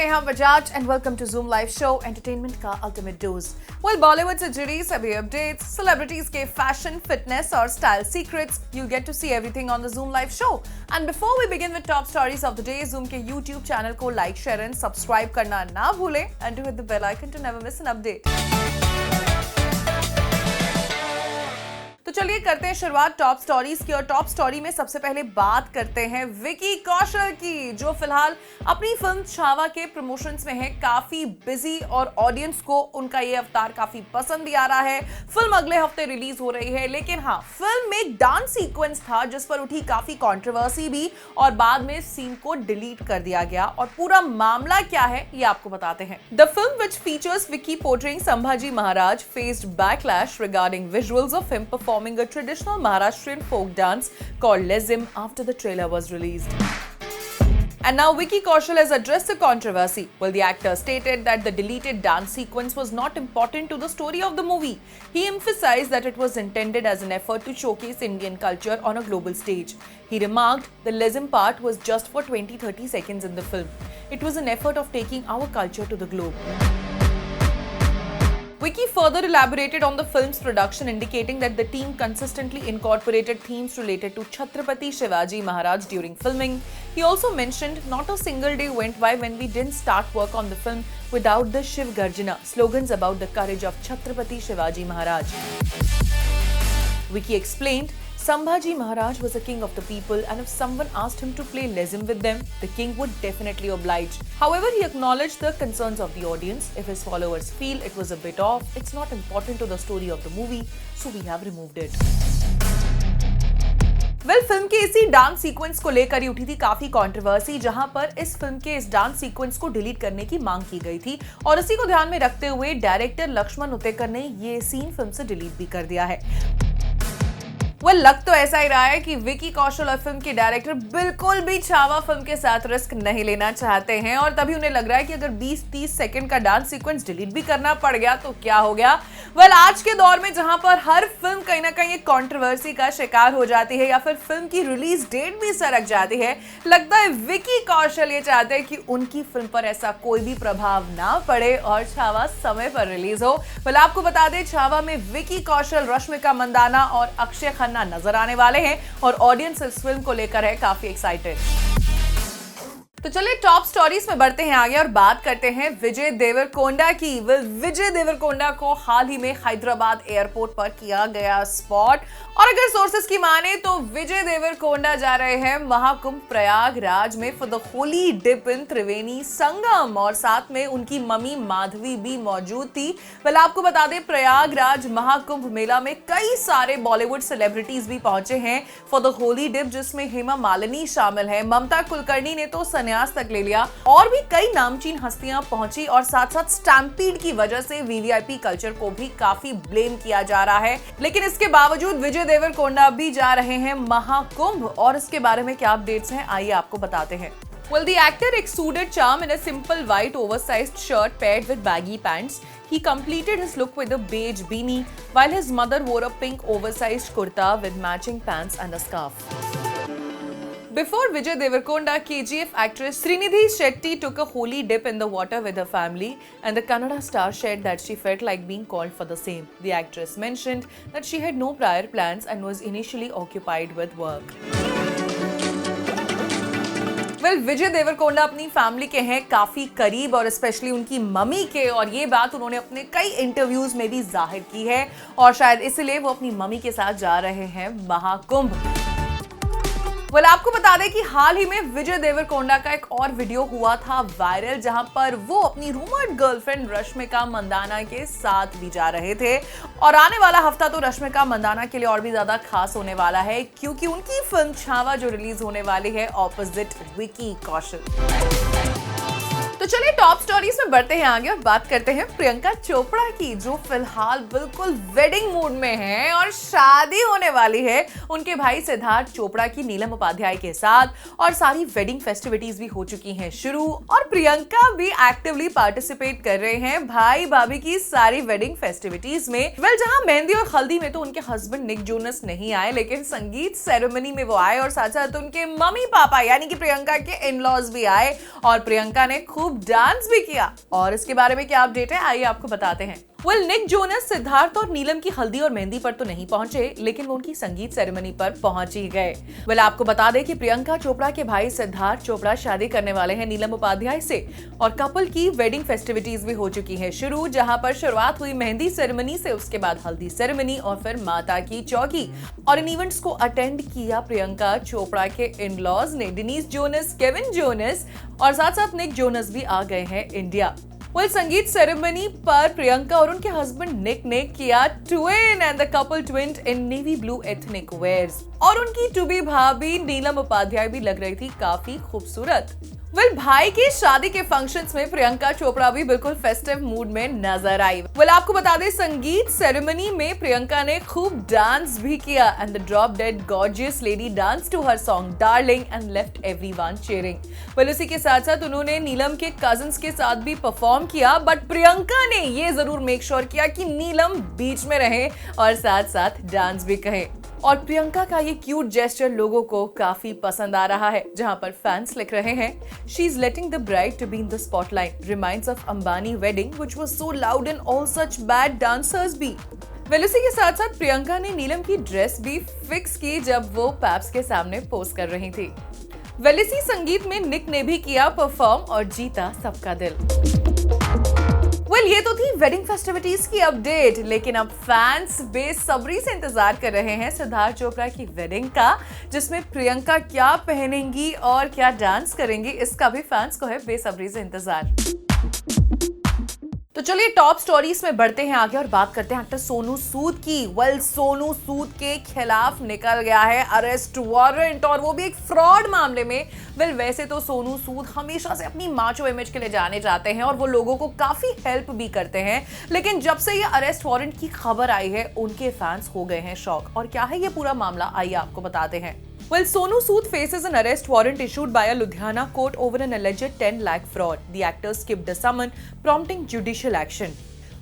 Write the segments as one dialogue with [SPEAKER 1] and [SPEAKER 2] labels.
[SPEAKER 1] Neha Bajaj and welcome to Zoom live show, entertainment का ultimate dose. Bollywood से जुड़ी सभी अपडेट्स, सेलिब्रिटीज के फैशन, फिटनेस और style secrets, you get to see everything on the Zoom live show. And before we begin with top stories of the day, Zoom के YouTube channel को like, share and subscribe करना ना भूलें and do hit the bell icon to never miss an update. तो चलिए करते हैं शुरुआत टॉप स्टोरीज की, और टॉप स्टोरी में सबसे पहले बात करते हैं विकी कौशल की, जो फिलहाल अपनी फिल्म छावा के प्रमोशंस में है काफी बिजी और ऑडियंस को उनका ये अवतार काफी पसंद भी आ रहा है। फिल्म अगले हफ्ते रिलीज हो रही है, लेकिन हाँ, फिल्म में एक डांस सीक्वेंस था जिस पर उठी काफी कंट्रोवर्सी भी, और बाद में सीन को डिलीट कर दिया गया। और पूरा मामला क्या है ये आपको बताते हैं। The film which features Vicky portraying Sambhaji Maharaj faced backlash regarding visuals of him performing a traditional Maharashtrian folk dance called Lezim after the trailer was released. And now Vicky Kaushal has addressed the controversy. Well, the actor stated that the deleted dance sequence was not important to the story of the movie. He emphasized that it was intended as an effort to showcase Indian culture on a global stage. He remarked the Lezim part was just for 20-30 seconds in the film. It was an effort of taking our culture to the globe. Vicky further elaborated on the film's production, indicating that the team consistently incorporated themes related to Chhatrapati Shivaji Maharaj during filming. He also mentioned not a single day went by when we didn't start work on the film without the Shiv Garjana, slogans about the courage of Chhatrapati Shivaji Maharaj. Vicky explained, Sambhaji Maharaj was a king of the people, and if someone asked him to play Lezim with them, the king would definitely oblige. However, he acknowledged the concerns of the audience. If his followers feel it was a bit off, it's not important to the story of the movie, so we have removed it. Film के इसी dance sequence को लेकर ही उठी थी काफी controversy, जहां पर इस फिल्म के इस डांस सीक्वेंस को डिलीट करने की मांग की गई थी, और इसी को ध्यान में रखते हुए डायरेक्टर लक्ष्मण उतेकर ने ये सीन फिल्म से डिलीट भी कर दिया है। लग तो ऐसा ही रहा है कि विकी कौशल और फिल्म के डायरेक्टर बिल्कुल भी छावा फिल्म के साथ रिस्क नहीं लेना चाहते हैं, और तभी उन्हें लग रहा है कि अगर 20-30 सेकंड का डांस सीक्वेंस डिलीट भी करना पड़ गया तो क्या हो गया। आज के दौर में जहां पर हर फिल्म कहीं ना कहीं एक कंट्रोवर्सी का शिकार हो जाती है, या फिर फिल्म की रिलीज डेट भी सरक जाती है, लगता है विकी कौशल ये चाहते हैं कि उनकी फिल्म पर ऐसा कोई भी प्रभाव ना पड़े और छावा समय पर रिलीज हो। आपको बता दें, छावा में विकी कौशल, रश्मिका मंदाना और अक्षय खन्ना नजर आने वाले हैं, और ऑडियंस इस फिल्म को लेकर है काफी एक्साइटेड। तो चलिए टॉप स्टोरीज में बढ़ते हैं आगे और बात करते हैं विजय देवरकोंडा की। विजय देवरकोंडा को हाल ही में हैदराबाद एयरपोर्ट पर किया गया स्पॉट, और अगर सोर्सेस की माने तो विजय देवरकोंडा जा रहे हैं महाकुंभ प्रयागराज में for the holy dip in Triveni Sangam, और साथ में उनकी मम्मी माधवी भी मौजूद थी। आपको बता दें, प्रयागराज महाकुंभ मेला में कई सारे बॉलीवुड सेलिब्रिटीज भी पहुंचे हैं फॉर द होली डिप, जिसमें हेमा मालिनी शामिल है, ममता कुलकर्णी ने तो संन्यास तक ले लिया, और भी कई नामचीन हस्तियां पहुंची, और साथ साथ स्टैम्पीड की वजह से वीवीआईपी कल्चर को भी काफी ब्लेम किया जा रहा है। लेकिन इसके बावजूद विजय देवरकोंडा भी जा रहे हैं महाकुंभ, और इसके बारे में क्या अपडेट्स हैं आइए आपको बताते हैं। Well, the actor exuded charm in a simple white oversized shirt paired with baggy pants. He completed his look with a beige beanie, while his mother wore a pink oversized kurta with matching pants and a scarf. Before Vijay Devarkonda, KGF actress Srinidhi Shetty took a holy dip in the water with her family, and the Kannada star shared that she felt like being called for the same. The actress mentioned that she had no prior plans and was initially occupied with work. Vijay Deverakonda अपनी family के हैं काफी करीब, और specially उनकी mummy के, और ये बात उन्होंने अपने कई इंटरव्यूज में भी जाहिर की है, और शायद इसलिए वो अपनी मम्मी के साथ जा रहे हैं महाकुंभ। आपको बता दें कि हाल ही में विजय देवरकोंडा का एक और वीडियो हुआ था वायरल, जहां पर वो अपनी रूमर्ड गर्लफ्रेंड रश्मिका मंदाना के साथ भी जा रहे थे, और आने वाला हफ्ता तो रश्मिका मंदाना के लिए और भी ज्यादा खास होने वाला है, क्योंकि उनकी फिल्म छावा जो रिलीज होने वाली है ऑपोजिट विकी कौशल। तो चलिए टॉप स्टोरीज में बढ़ते हैं आगे और बात करते हैं प्रियंका चोपड़ा की, जो फिलहाल बिल्कुल वेडिंग मूड में है और शादी होने वाली है उनके भाई सिद्धार्थ चोपड़ा की नीलम उपाध्याय के साथ, और सारी वेडिंग फेस्टिविटीज भी हो चुकी हैं शुरू, और प्रियंका भी एक्टिवली पार्टिसिपेट कर रहे हैं भाई भाभी की सारी वेडिंग फेस्टिविटीज में। जहां मेहंदी और हल्दी में तो उनके हस्बैंड निक जोनस नहीं आए, लेकिन संगीत सेरेमनी में वो आए, और साथ साथ उनके मम्मी पापा यानी कि प्रियंका के इन लॉज भी आए, और प्रियंका ने खूब खूब डांस भी किया। और इसके बारे में क्या अपडेट है, आइए आपको बताते हैं। निक जोनस सिद्धार्थ और नीलम की हल्दी और मेहंदी पर तो नहीं पहुंचे, लेकिन वो उनकी संगीत सेरेमनी पर पहुंच ही गए। आपको बता दें कि प्रियंका चोपड़ा के भाई सिद्धार्थ चोपड़ा शादी करने वाले हैं नीलम उपाध्याय से, और कपल की वेडिंग फेस्टिविटीज भी हो चुकी है शुरू, जहां पर शुरुआत हुई मेहंदी सेरेमनी से, उसके बाद हल्दी सेरेमनी और फिर माता की चौकी। और इन इवेंट्स को अटेंड किया प्रियंका चोपड़ा के इन लॉज ने, डेनिस जोनस, केविन जोनस और साथ साथ निक जोनस भी आ गए हैं इंडिया। संगीत सेरेमनी पर प्रियंका और उनके हस्बैंड निक ने किया twin and the couple twinned in navy blue ethnic wears, और उनकी टू बी भाभी नीलम उपाध्याय भी लग रही थी काफी खूबसूरत। भाई की शादी के फंक्शंस में प्रियंका चोपड़ा भी बिल्कुल फेस्टिव मूड में नजर आई। आपको बता दें, संगीत सेरेमनी में प्रियंका ने खूब डांस भी किया and the drop dead gorgeous lady dance to her song darling and left everyone cheering. उसी के साथ साथ उन्होंने नीलम के कजिन्स के साथ भी परफॉर्म किया, बट प्रियंका ने ये जरूर मेक श्योर किया कि नीलम बीच में रहे और साथ साथ डांस भी कहे। और प्रियंका का ये क्यूट जेस्चर लोगों को काफी पसंद आ रहा है, जहां पर फैंस लिख रहे हैं, she is letting the bride to be in the spotlight, reminds of Ambani wedding which was so loud and all such bad dancers भी। इसी के साथ साथ प्रियंका ने नीलम की ड्रेस भी फिक्स की जब वो पैप्स के सामने पोज कर रही थी। इसी संगीत में निक ने भी किया परफॉर्म और जीता सबका दिल। ये तो थी वेडिंग फेस्टिविटीज की अपडेट, लेकिन अब फैंस बेसब्री से इंतजार कर रहे हैं सिद्धार्थ चोपड़ा की वेडिंग का, जिसमें प्रियंका क्या पहनेंगी और क्या डांस करेंगी, इसका भी फैंस को है बेसब्री से इंतजार। तो चलिए टॉप स्टोरीज में बढ़ते हैं आगे और बात करते हैं एक्टर सोनू सूद की। सोनू सूद के खिलाफ निकल गया है अरेस्ट वारंट, और वो भी एक फ्रॉड मामले में। वैसे तो सोनू सूद हमेशा से अपनी माचो इमेज के लिए जाने जाते हैं और वो लोगों को काफी हेल्प भी करते हैं, लेकिन जब से ये अरेस्ट वारंट की खबर आई है, उनके फैंस हो गए हैं शॉक। और क्या है ये पूरा मामला, आइए आपको बताते हैं। Sonu Sood faces an arrest warrant issued by a Ludhiana court over an alleged 10 lakh fraud. The actor skipped the summon, prompting judicial action.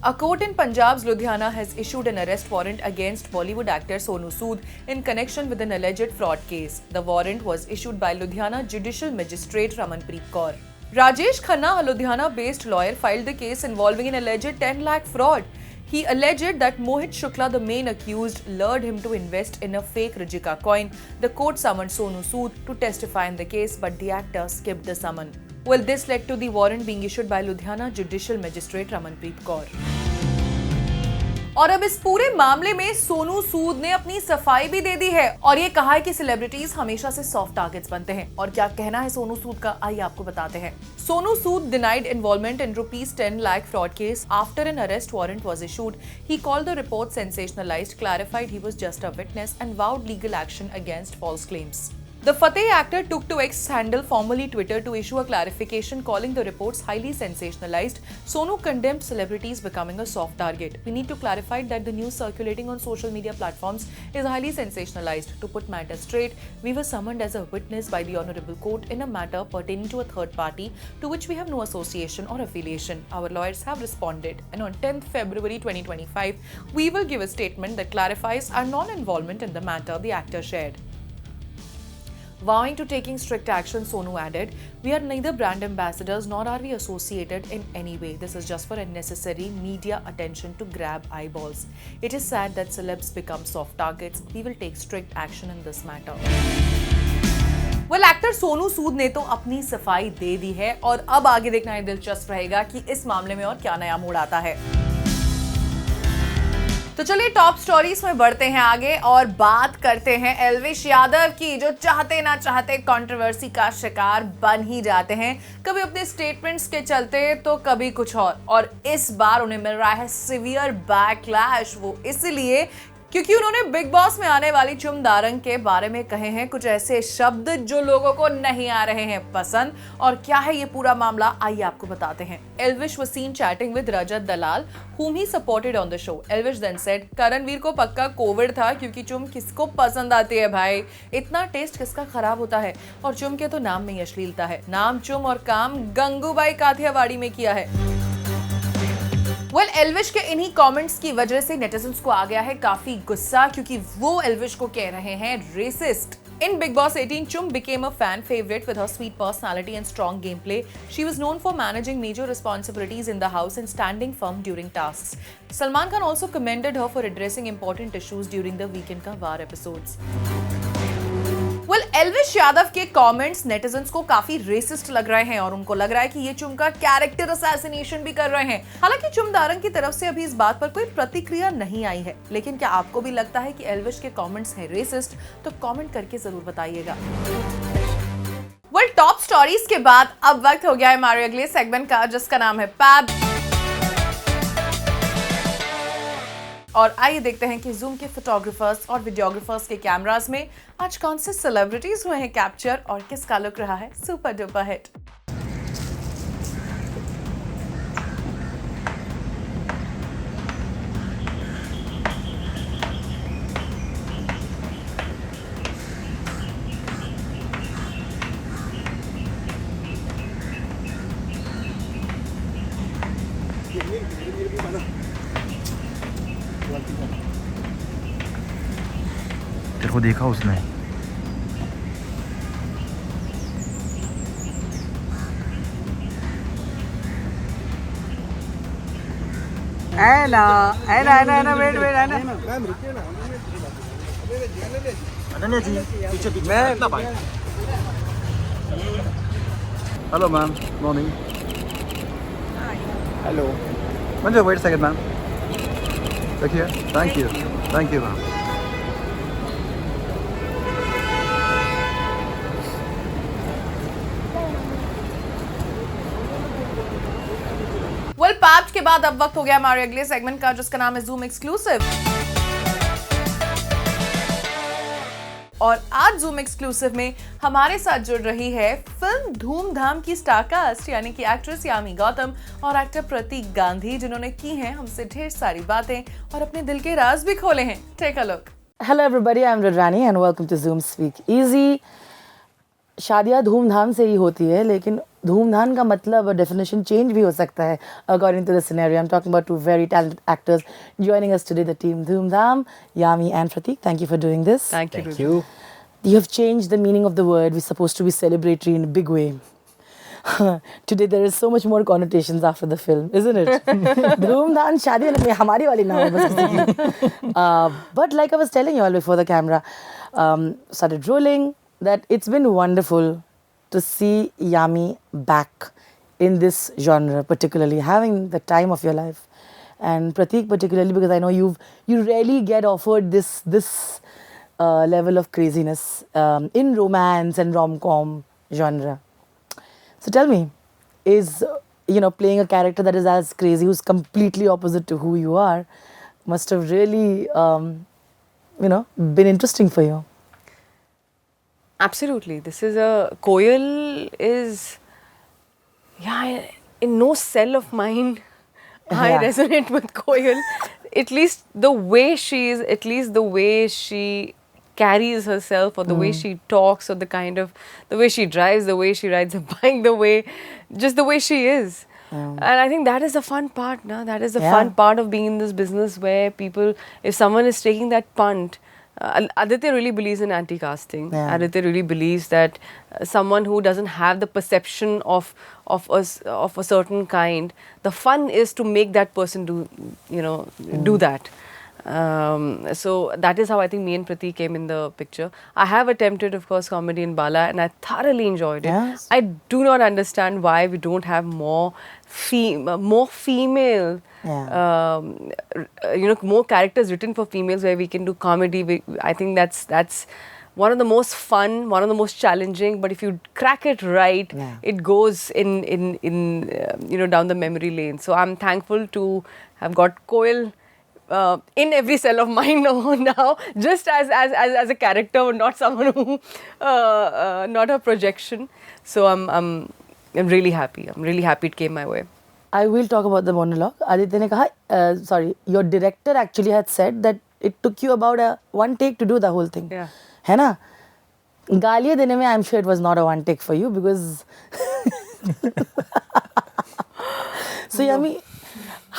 [SPEAKER 1] A court in Punjab's Ludhiana has issued an arrest warrant against Bollywood actor Sonu Sood in connection with an alleged fraud case. The warrant was issued by Ludhiana Judicial Magistrate Ramanpreet Kaur. Rajesh Khanna, a Ludhiana-based lawyer, filed the case involving an alleged 10 lakh fraud. He alleged that Mohit Shukla, the main accused, lured him to invest in a fake Rajika coin. The court summoned Sonu Sood to testify in the case, but the actor skipped the summon. This led to the warrant being issued by Ludhiana Judicial Magistrate Ramanpreet Kaur. और अब इस पूरे मामले में सोनू सूद ने अपनी सफाई भी दे दी है और ये कहा है कि सेलिब्रिटीज हमेशा से सॉफ्ट टारगेट्स बनते हैं। और क्या कहना है सोनू सूद का, आइए आपको बताते हैं। Sonu Sood denied involvement in rupees 10 lakh fraud case after an arrest warrant was issued. He called the report sensationalized, clarified he was just a witness, and vowed legal action against false claims. The Fateh actor took to X handle, formerly Twitter, to issue a clarification calling the reports highly sensationalized. Sonu condemned celebrities becoming a soft target. We need to clarify that the news circulating on social media platforms is highly sensationalized. To put matters straight, we were summoned as a witness by the Honorable Court in a matter pertaining to a third party to which we have no association or affiliation. Our lawyers have responded, and on 10th February 2025, we will give a statement that clarifies our non-involvement in the matter, the actor shared. Vowing to taking strict action, Sonu added, "We are neither brand ambassadors nor are we associated in any way. This is just for unnecessary media attention to grab eyeballs. It is sad that celebs become soft targets. We will take strict action in this matter." Actor Sonu Sood ने तो अपनी सफाई दे दी है और अब आगे देखना ये दिलचस्प रहेगा कि इस मामले में और क्या नया मोड़ आता है। तो चलिए टॉप स्टोरीज में बढ़ते हैं आगे और बात करते हैं एल्विश यादव की, जो चाहते ना चाहते कंट्रोवर्सी का शिकार बन ही जाते हैं, कभी अपने स्टेटमेंट्स के चलते तो कभी कुछ और इस बार उन्हें मिल रहा है सिवियर बैकलैश। वो इसलिए क्योंकि उन्होंने बिग बॉस में आने वाली चुम दारंग के बारे में कहे हैं कुछ ऐसे शब्द जो लोगों को नहीं आ रहे हैं पसंद। और क्या है ये पूरा मामला, आइए आपको बताते हैं। Elvish was seen chatting with Rajat Dalal, whom he supported on the show. Elvish then said, Karanvir को पक्का कोविड था क्योंकि चुम किसको पसंद आती है भाई, इतना टेस्ट किसका खराब होता है, और चुम के तो नाम में ही अश्लीलता है। नाम चुम और काम गंगूबाई काठियावाड़ी में किया है। एल्विश के इन्हीं कमेंट्स की वजह से नेटिजन्स को आ गया है काफी गुस्सा, क्योंकि वो एल्विश को कह रहे हैं resist. In Big Boss 18, Chum became a fan favorite with her sweet personality and strong gameplay. She was known for managing major responsibilities in the house and standing firm during tasks. Salman Khan also commended her for addressing important issues during the Weekend Ka War episodes. Well, Elvish Yadav के comments netizens को काफी resist लग रहे हैं और उनको लग रहा है कि ये चुम का कैरेक्टर असैसिनेशन भी कर रहे हैं। हालांकि चुम दारंग की तरफ से अभी इस बात पर कोई प्रतिक्रिया नहीं आई है, लेकिन क्या आपको भी लगता है कि एल्विश के कमेंट्स हैं रेसिस्ट? तो कमेंट करके जरूर बताइएगा। टॉप स्टोरीज के बाद अब वक्त हो गया है हमारे अगले सेगमेंट का, जिसका नाम है पैब। और आइए देखते हैं कि जूम के फोटोग्राफर्स और वीडियोग्राफर्स के कैमरास में आज कौन से सेलिब्रिटीज हुए हैं कैप्चर और किसका लुक रहा है सुपर डुपर हिट।
[SPEAKER 2] तेरे को देखा उसने?
[SPEAKER 3] ऐना वेट ऐना
[SPEAKER 2] अनन्या जी पीछे पीछे इतना भाई। Hello ma'am, morning.
[SPEAKER 3] Hello
[SPEAKER 2] Manju wait second ma'am, देखिए। Thank you ma'am.
[SPEAKER 1] पैब्स के बाद अब वक्त हो गया हमारे अगले सेगमेंट का, जिसका नाम है जूम एक्सक्लूसिव। और आज जूम एक्सक्लूसिव में हमारे साथ जुड़ रही है फिल्म धूमधाम की स्टारकास्ट, यानी कि एक्ट्रेस यामी गौतम और एक्टर प्रतीक गांधी, जिन्होंने की हैं हमसे ढेर सारी बातें और अपने दिल के राज भी खोले हैं। Take a look.
[SPEAKER 4] Hello everybody, I am Rudrani and welcome to Zoom speak easy. शादियाँ धूमधाम से ही होती है, लेकिन धूमधाम का मतलब और डेफिनेशन चेंज भी हो सकता है according to the scenario. I am talking about two very talented actors joining us today, the team Dhoomdham, Yami and Pratik. Thank you for doing this.
[SPEAKER 1] Thank you.
[SPEAKER 4] You have changed the meaning of the word. We're supposed to be celebratory in a big way. Today there is so much more connotations after the film, isn't it? Dhoomdham शादी में हमारी वाली ना हो बस किसी की। But like I was telling you all before the camera started rolling, that it's been wonderful to see Yami back in this genre, particularly having the time of your life, and Pratik particularly, because I know you rarely get offered this level of craziness in romance and rom-com genre. So tell me, is playing a character that is as crazy, who's completely opposite to who you are, must have really been interesting for you?
[SPEAKER 5] Absolutely. This is Koyal is, in no cell of mine I resonate with Koyal. At least the way she is, at least the way she carries herself, or the way she talks, or the way she drives, the way she rides a bike, just the way she is. And I think that is the fun part, no? That is the fun part of being in this business, where people, if someone is taking that punt, Aditya really believes in anti-casting.
[SPEAKER 4] Yeah.
[SPEAKER 5] Aditya really believes that someone who doesn't have the perception of a certain kind, the fun is to make that person do that. So that is how I think me and Pratik came in the picture. I have attempted, of course, comedy in Bala, and I thoroughly enjoyed it.
[SPEAKER 4] Yes.
[SPEAKER 5] I do not understand why we don't have more female, more characters written for females where we can do comedy. I think that's one of the most fun, one of the most challenging. But if you crack it right, it goes in down the memory lane. So I'm thankful to have got Koyal in every cell of mine now, just as a character, not someone who, not a projection. So I'm really happy. I'm really happy it came my way.
[SPEAKER 4] I will talk about the monologue. Aditya ne kaha, your director actually had said that it took you about one take to do the whole thing.
[SPEAKER 5] Yeah.
[SPEAKER 4] है ना? गालियाँ देने में I'm sure it was not a one take for you, because so Yami,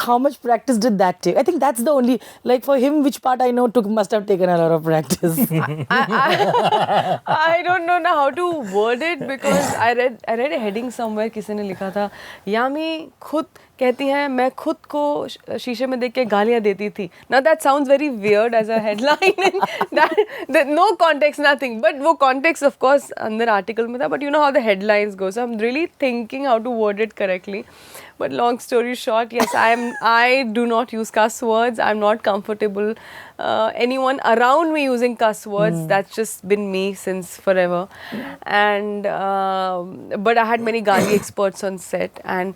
[SPEAKER 4] how much practice did that take? I think that's the only, like for him, which part I know must have taken a lot of practice.
[SPEAKER 5] I don't know now how to word it because I read a heading somewhere. किसी ने लिखा था यामी खुद कहती हैं मैं खुद को शीशे में देख के गालियाँ देती थी. Now that sounds very weird as a headline. that no context, nothing. But वो context of course अंदर article में था. But you know how the headlines go. So I'm really thinking how to word it correctly. But long story short, yes, I do not use cuss words. I'm not comfortable. Anyone around me using cuss words, that's just been me since forever. And but I had many Gali experts on set. And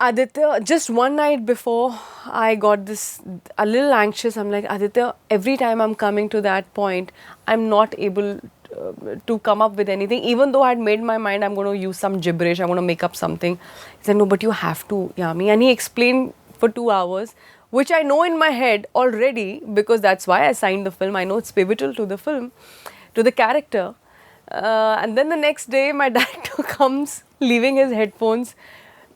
[SPEAKER 5] Aditya, just one night before I got this a little anxious. I'm like, Aditya, every time I'm coming to that point, I'm not able to come up with anything, even though I had made my mind I'm going to use some gibberish, I'm going to make up something. He said, no, but you have to, Yami. And he explained for 2 hours, which I know in my head already, because that's why I signed the film. I know it's pivotal to the film, to the character. And then the next day, my director comes, leaving his headphones,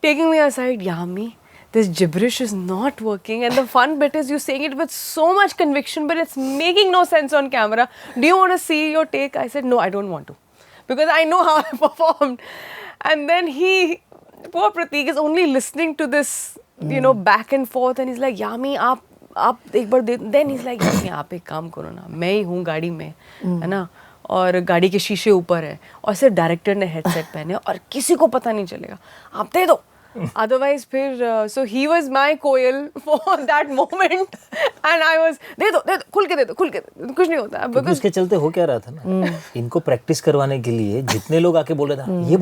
[SPEAKER 5] taking me aside, Yami, this gibberish is not working, and the fun bit is you saying it with so much conviction, but it's making no sense on camera. Do you want to see your take? I said, no, I don't want to, because I know how I performed. And then poor Prateek is only listening to this, you know, back and forth, and he's like, Yami, आप एक बार दे. Then he's like, Yami, आप एक काम करो ना, मैं ही हूँ गाड़ी में, है ना, और गाड़ी के शीशे ऊपर है, और सिर्फ डायरेक्टर ने हेडसेट पहने और किसी को पता नहीं चलेगा, आप दे दो. Otherwise, so he was my coil for that moment, and I was दे दो खुल के दे दो कुछ नहीं होता.
[SPEAKER 6] क्योंकि उसके चलते हो क्या रहा था ना, इनको प्रैक्टिस करवाने के लिए जितने लोग आके बोल रहे थे ये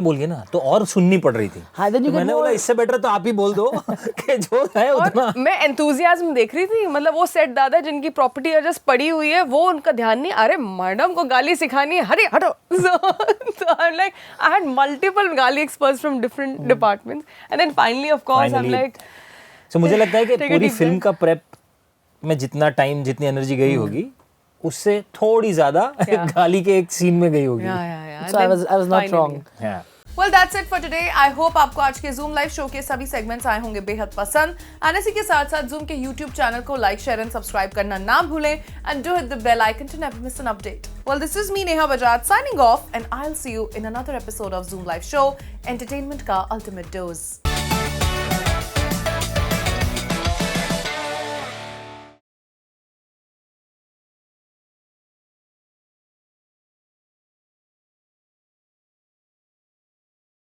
[SPEAKER 6] बोलिए ना तो और सुननी पड़ रही थी. तो मैंने बोला इससे बेटर तो आप ही बोल दो कि जो है उतना.
[SPEAKER 5] मैं एंथुजियाज्म देख रही थी, मतलब वो सेट दादा जिनकी प्रॉपर्टी जस्ट पड़ी हुई है, वो उनका ध्यान नहीं, अरे मैडम को गाली सिखानी है, हटे हटो. So I'm like, I had multiple गाली experts from different departments. And then finally, of course, I'm like.
[SPEAKER 6] So मुझे लगता है कि पूरी फिल्म का प्रेप में जितना टाइम, जितनी एनर्जी गई होगी, उससे थोड़ी ज़्यादा गाली के एक सीन में गई होगी.
[SPEAKER 5] Yeah.
[SPEAKER 4] So I was not wrong.
[SPEAKER 6] Yeah.
[SPEAKER 1] Well, that's it for today. I hope आपको आज के Zoom Live show के सभी segments आए होंगे बेहद पसंद. और इसी के साथ साथ Zoom के YouTube channel को like, share and subscribe करना ना भूलें. And do hit the bell icon to never miss an update. Well, this is me Neha Bajaj signing off, and I'll see you in another episode of Zoom Live show, entertainment का ultimate dose.